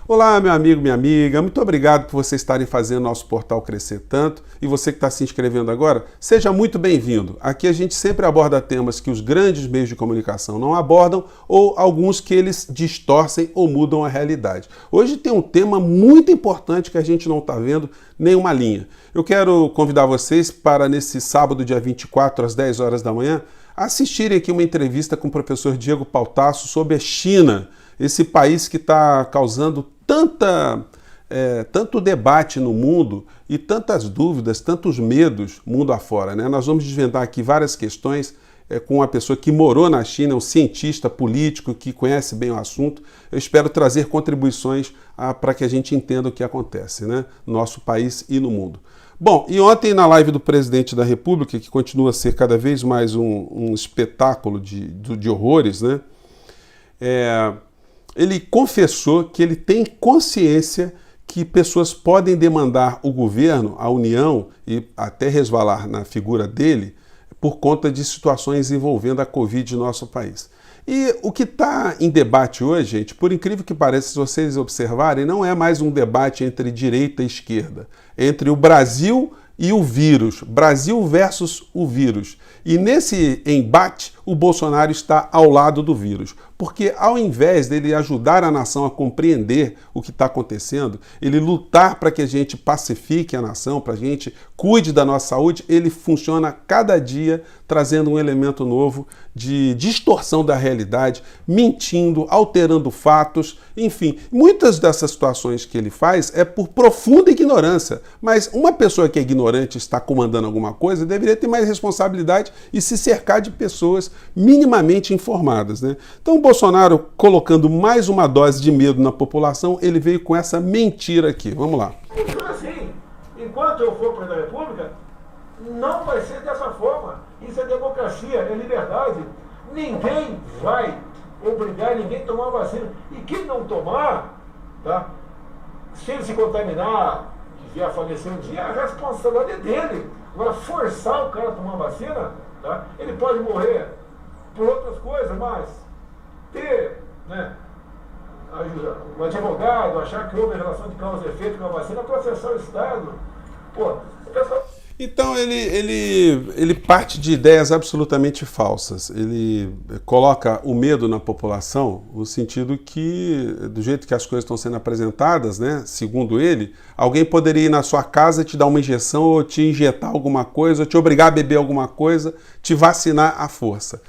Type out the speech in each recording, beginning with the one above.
Olá, meu amigo, minha amiga, muito obrigado por vocês estarem fazendo nosso portal crescer tanto. E você que está se inscrevendo agora, seja muito bem-vindo. Aqui a gente sempre aborda temas que os grandes meios de comunicação não abordam ou alguns que eles distorcem ou mudam a realidade. Hoje tem um tema muito importante que a gente não está vendo nenhuma linha. Eu quero convidar vocês para, nesse sábado, dia 24, às 10 horas da manhã, assistirem aqui uma entrevista com o professor Diego Pautasso sobre a China, esse país que está causando tanto debate no mundo e tantas dúvidas, tantos medos mundo afora, né? Nós vamos desvendar aqui várias questões com uma pessoa que morou na China, um cientista político que conhece bem o assunto. Eu espero trazer contribuições para que a gente entenda o que acontece, né, no nosso país e no mundo. Bom, e ontem na live do presidente da República, que continua a ser cada vez mais um espetáculo de horrores, né? Ele confessou que ele tem consciência que pessoas podem demandar o governo, a União, e até resvalar na figura dele, por conta de situações envolvendo a Covid no nosso país. E o que está em debate hoje, gente, por incrível que pareça, se vocês observarem, não é mais um debate entre direita e esquerda, entre o Brasil e o vírus, Brasil versus o vírus. E nesse embate, o Bolsonaro está ao lado do vírus, porque ao invés dele ajudar a nação a compreender o que está acontecendo, ele lutar para que a gente pacifique a nação, para que a gente cuide da nossa saúde, ele funciona cada dia trazendo um elemento novo de distorção da realidade, mentindo, alterando fatos, enfim. Muitas dessas situações que ele faz é por profunda ignorância, mas uma pessoa que é ignorante e está comandando alguma coisa deveria ter mais responsabilidade e se cercar de pessoas minimamente informadas, né? Então o Bolsonaro, colocando mais uma dose de medo na população, ele veio com essa mentira aqui. Vamos lá. Assim, enquanto eu for presidente da República, não vai ser dessa forma. Isso é democracia, é liberdade. Ninguém vai obrigar ninguém a tomar vacina. E quem não tomar, tá? Se ele se contaminar, que vier a falecer um dia, a responsabilidade é dele. Agora, forçar o cara a tomar vacina, tá? Ele pode morrer por outras coisas, mas ter, né, um advogado, achar que houve relação de causa e efeito com a vacina, processar o Estado. Pô, então ele parte de ideias absolutamente falsas. Ele coloca o medo na população no sentido que, do jeito que as coisas estão sendo apresentadas, né, segundo ele, alguém poderia ir na sua casa te dar uma injeção ou te injetar alguma coisa, ou te obrigar a beber alguma coisa, te vacinar à força.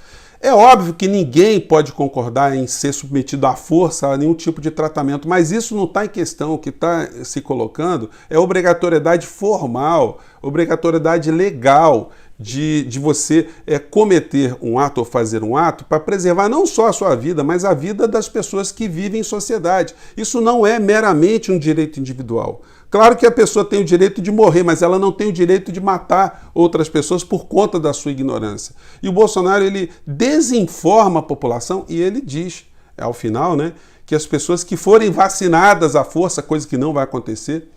É óbvio que ninguém pode concordar em ser submetido à força a nenhum tipo de tratamento, mas isso não está em questão. O que está se colocando é obrigatoriedade formal, obrigatoriedade legal de você cometer um ato ou fazer um ato para preservar não só a sua vida, mas a vida das pessoas que vivem em sociedade. Isso não é meramente um direito individual. Claro que a pessoa tem o direito de morrer, mas ela não tem o direito de matar outras pessoas por conta da sua ignorância. E o Bolsonaro, ele desinforma a população e ele diz, ao final, né, que as pessoas que forem vacinadas à força, coisa que não vai acontecer,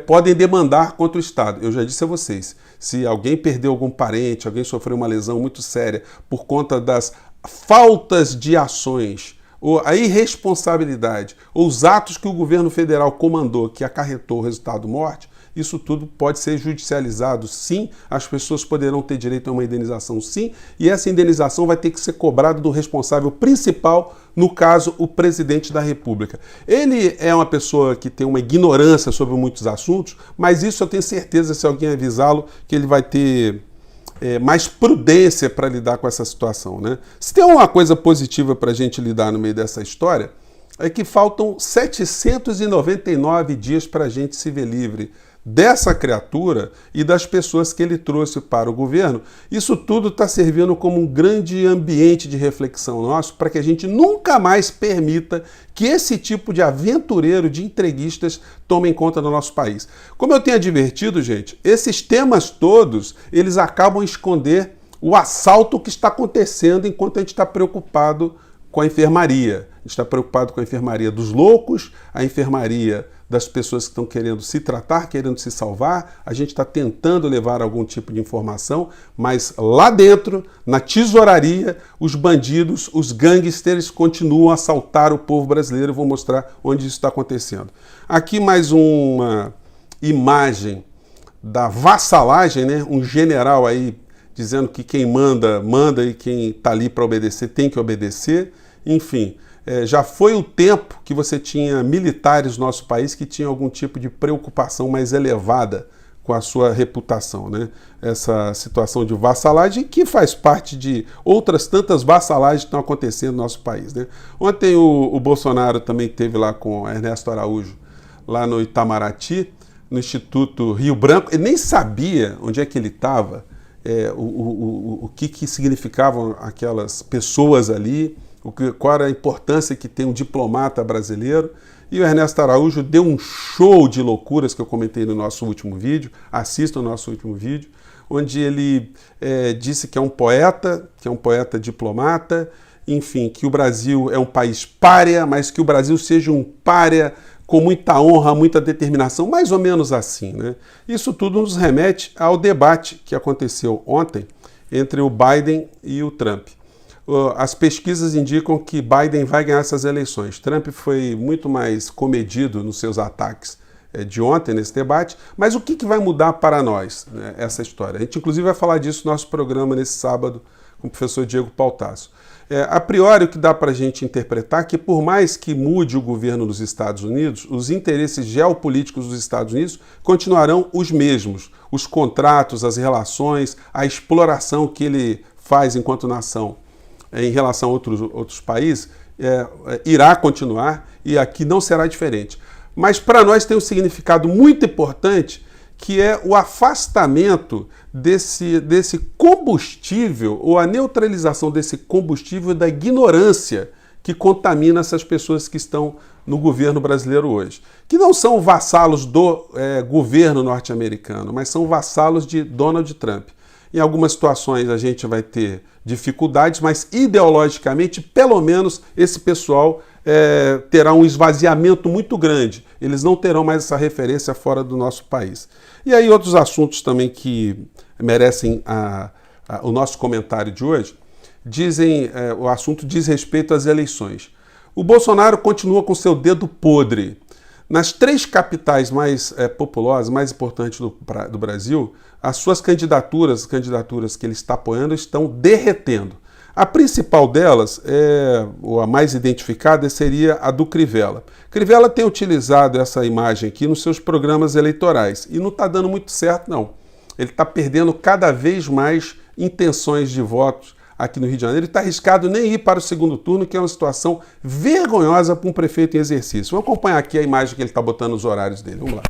podem demandar contra o Estado. Eu já disse a vocês, se alguém perdeu algum parente, alguém sofreu uma lesão muito séria por conta das faltas de ações, ou a irresponsabilidade, ou os atos que o governo federal comandou que acarretou o resultado morte, isso tudo pode ser judicializado, sim, as pessoas poderão ter direito a uma indenização, sim, e essa indenização vai ter que ser cobrada do responsável principal, no caso, o presidente da República. Ele é uma pessoa que tem uma ignorância sobre muitos assuntos, mas isso eu tenho certeza, se alguém avisá-lo, que ele vai ter mais prudência para lidar com essa situação, né? Se tem uma coisa positiva para a gente lidar no meio dessa história, é que faltam 799 dias para a gente se ver livre dessa criatura e das pessoas que ele trouxe para o governo. Isso tudo está servindo como um grande ambiente de reflexão nosso para que a gente nunca mais permita que esse tipo de aventureiro, de entreguistas, tomem conta do nosso país. Como eu tenho advertido, gente, esses temas todos, eles acabam esconder o assalto que está acontecendo enquanto a gente está preocupado com a enfermaria. A gente está preocupado com a enfermaria dos loucos, a enfermaria das pessoas que estão querendo se tratar, querendo se salvar. A gente está tentando levar algum tipo de informação, mas lá dentro, na tesouraria, os bandidos, os gangsters continuam a assaltar o povo brasileiro. Eu vou mostrar onde isso está acontecendo. Aqui mais uma imagem da vassalagem, né? Um general aí dizendo que quem manda, manda e quem está ali para obedecer tem que obedecer. Enfim, já foi o tempo que você tinha militares no nosso país que tinham algum tipo de preocupação mais elevada com a sua reputação, né? Essa situação de vassalagem que faz parte de outras tantas vassalagens que estão acontecendo no nosso país, né? Ontem o Bolsonaro também esteve lá com Ernesto Araújo, lá no Itamaraty, no Instituto Rio Branco. Ele nem sabia onde é que ele estava, o que significavam aquelas pessoas ali, qual era a importância que tem um diplomata brasileiro. E o Ernesto Araújo deu um show de loucuras que eu comentei no nosso último vídeo. Assista o nosso último vídeo, onde ele disse que é um poeta diplomata, enfim, que o Brasil é um país pária, mas que o Brasil seja um pária com muita honra, muita determinação, mais ou menos assim, né? Isso tudo nos remete ao debate que aconteceu ontem entre o Biden e o Trump. As pesquisas indicam que Biden vai ganhar essas eleições. Trump foi muito mais comedido nos seus ataques de ontem nesse debate, mas o que vai mudar para nós, né, essa história? A gente inclusive vai falar disso no nosso programa nesse sábado com o professor Diego Pautasso. A priori, o que dá para a gente interpretar é que, por mais que mude o governo dos Estados Unidos, os interesses geopolíticos dos Estados Unidos continuarão os mesmos. Os contratos, as relações, a exploração que ele faz enquanto nação em relação a outros países irá continuar e aqui não será diferente. Mas para nós tem um significado muito importante, que é o afastamento desse combustível, ou a neutralização desse combustível da ignorância que contamina essas pessoas que estão no governo brasileiro hoje. Que não são vassalos do governo norte-americano, mas são vassalos de Donald Trump. Em algumas situações a gente vai ter dificuldades, mas ideologicamente, pelo menos, esse pessoal terá um esvaziamento muito grande. Eles não terão mais essa referência fora do nosso país. E aí outros assuntos também que merecem o nosso comentário de hoje, o assunto diz respeito às eleições. O Bolsonaro continua com seu dedo podre. Nas 3 capitais mais populosas, mais importantes do Brasil, as suas candidaturas que ele está apoiando, estão derretendo. A principal delas, ou a mais identificada, seria a do Crivella. Crivella tem utilizado essa imagem aqui nos seus programas eleitorais e não está dando muito certo, não. Ele está perdendo cada vez mais intenções de votos aqui no Rio de Janeiro. Ele está arriscado nem ir para o segundo turno, que é uma situação vergonhosa para um prefeito em exercício. Vamos acompanhar aqui a imagem que ele está botando nos horários dele. Vamos lá.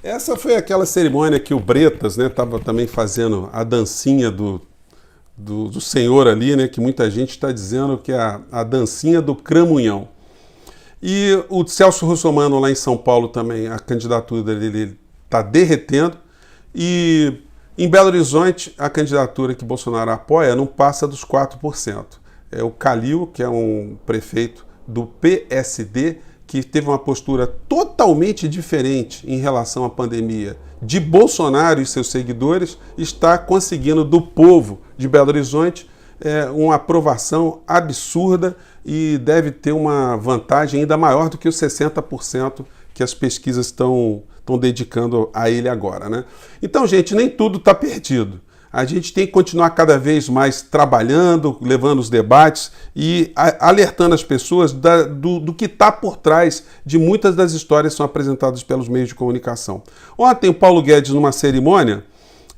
Essa foi aquela cerimônia que o Bretas estava também fazendo a dancinha do senhor ali, né, que muita gente está dizendo que é a dancinha do cramunhão. E o Celso Russomano lá em São Paulo também, a candidatura dele está derretendo. E em Belo Horizonte, a candidatura que Bolsonaro apoia não passa dos 4%. É o Calil, que é um prefeito do PSD, que teve uma postura totalmente diferente em relação à pandemia de Bolsonaro e seus seguidores, está conseguindo do povo de Belo Horizonte uma aprovação absurda e deve ter uma vantagem ainda maior do que os 60% que as pesquisas estão dedicando a ele agora, né? Então, gente, nem tudo está perdido. A gente tem que continuar cada vez mais trabalhando, levando os debates e alertando as pessoas do que está por trás de muitas das histórias que são apresentadas pelos meios de comunicação. Ontem, o Paulo Guedes, numa cerimônia,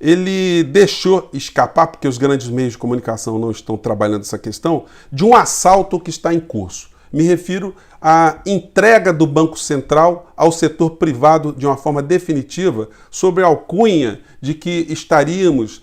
ele deixou escapar, porque os grandes meios de comunicação não estão trabalhando essa questão, de um assalto que está em curso. Me refiro à entrega do Banco Central ao setor privado de uma forma definitiva, sob a alcunha de que estaríamos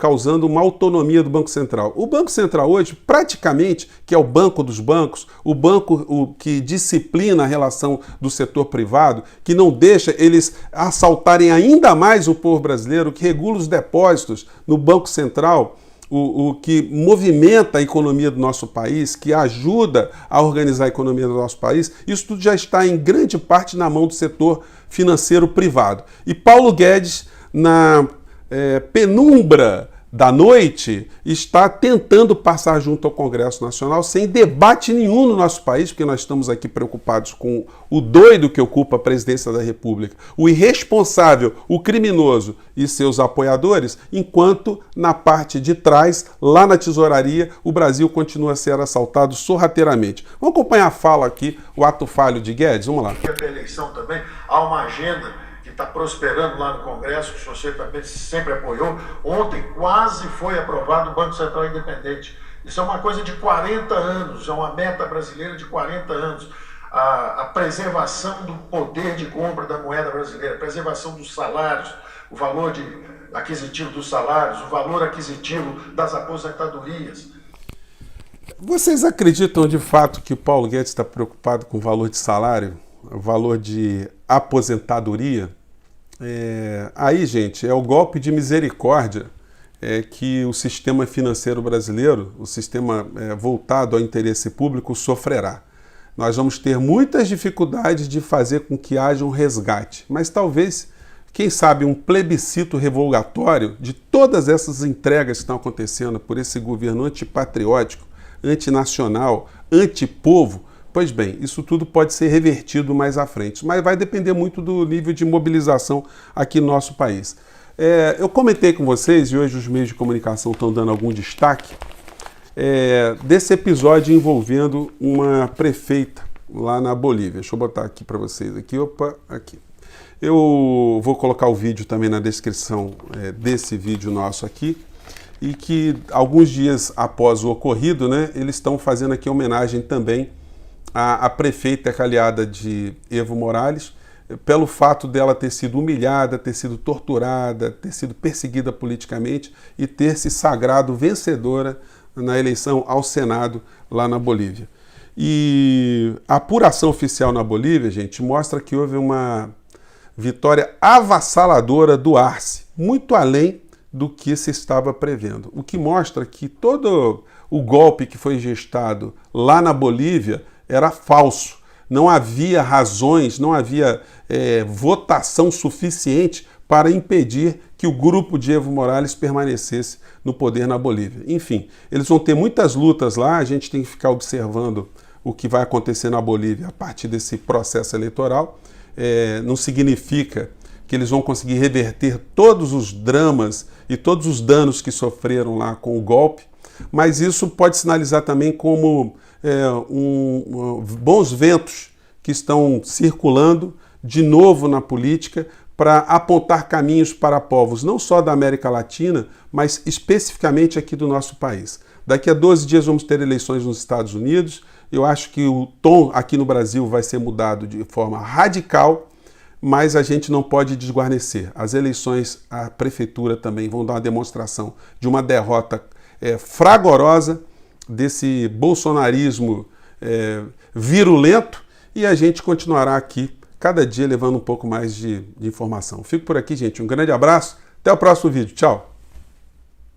causando uma autonomia do Banco Central. O Banco Central hoje, praticamente, que é o banco dos bancos, o banco que disciplina a relação do setor privado, que não deixa eles assaltarem ainda mais o povo brasileiro, que regula os depósitos no Banco Central, o que movimenta a economia do nosso país, que ajuda a organizar a economia do nosso país, isso tudo já está em grande parte na mão do setor financeiro privado. E Paulo Guedes, na penumbra da noite, está tentando passar junto ao Congresso Nacional sem debate nenhum no nosso país, porque nós estamos aqui preocupados com o doido que ocupa a presidência da República, o irresponsável, o criminoso e seus apoiadores, enquanto na parte de trás, lá na tesouraria, o Brasil continua a ser assaltado sorrateiramente. Vamos acompanhar a fala aqui, o ato falho de Guedes? Vamos lá. A eleição também, há uma agenda que está prosperando lá no Congresso, que você também sempre apoiou. Ontem quase foi aprovado o Banco Central Independente. Isso é uma coisa de 40 anos, é uma meta brasileira de 40 anos. A preservação do poder de compra da moeda brasileira, a preservação dos salários, o valor aquisitivo dos salários, o valor aquisitivo das aposentadorias. Vocês acreditam de fato que o Paulo Guedes está preocupado com o valor de salário, o valor de aposentadoria? Aí, gente, é o golpe de misericórdia que o sistema financeiro brasileiro, o sistema voltado ao interesse público, sofrerá. Nós vamos ter muitas dificuldades de fazer com que haja um resgate, mas talvez, quem sabe, um plebiscito revogatório de todas essas entregas que estão acontecendo por esse governo antipatriótico, antinacional, antipovo. Pois bem, isso tudo pode ser revertido mais à frente, mas vai depender muito do nível de mobilização aqui no nosso país. Eu comentei com vocês, e hoje os meios de comunicação estão dando algum destaque, desse episódio envolvendo uma prefeita lá na Bolívia. Deixa eu botar aqui para vocês. Aqui. Eu vou colocar o vídeo também na descrição desse vídeo nosso aqui, e que alguns dias após o ocorrido, né, eles estão fazendo aqui homenagem também a prefeita aliada de Evo Morales, pelo fato dela ter sido humilhada, ter sido torturada, ter sido perseguida politicamente e ter se sagrado vencedora na eleição ao Senado lá na Bolívia. E a apuração oficial na Bolívia, gente, mostra que houve uma vitória avassaladora do Arce, muito além do que se estava prevendo. O que mostra que todo o golpe que foi gestado lá na Bolívia era falso. Não havia razões, não havia votação suficiente para impedir que o grupo de Evo Morales permanecesse no poder na Bolívia. Enfim, eles vão ter muitas lutas lá, a gente tem que ficar observando o que vai acontecer na Bolívia a partir desse processo eleitoral. Não significa que eles vão conseguir reverter todos os dramas e todos os danos que sofreram lá com o golpe, mas isso pode sinalizar também como bons ventos que estão circulando de novo na política para apontar caminhos para povos não só da América Latina, mas especificamente aqui do nosso país. Daqui a 12 dias vamos ter eleições nos Estados Unidos. Eu acho que o tom aqui no Brasil vai ser mudado de forma radical, mas a gente não pode desguarnecer. As eleições à prefeitura também vão dar uma demonstração de uma derrota fragorosa desse bolsonarismo virulento, e a gente continuará aqui cada dia levando um pouco mais de informação. Fico por aqui, gente. Um grande abraço. Até o próximo vídeo. Tchau.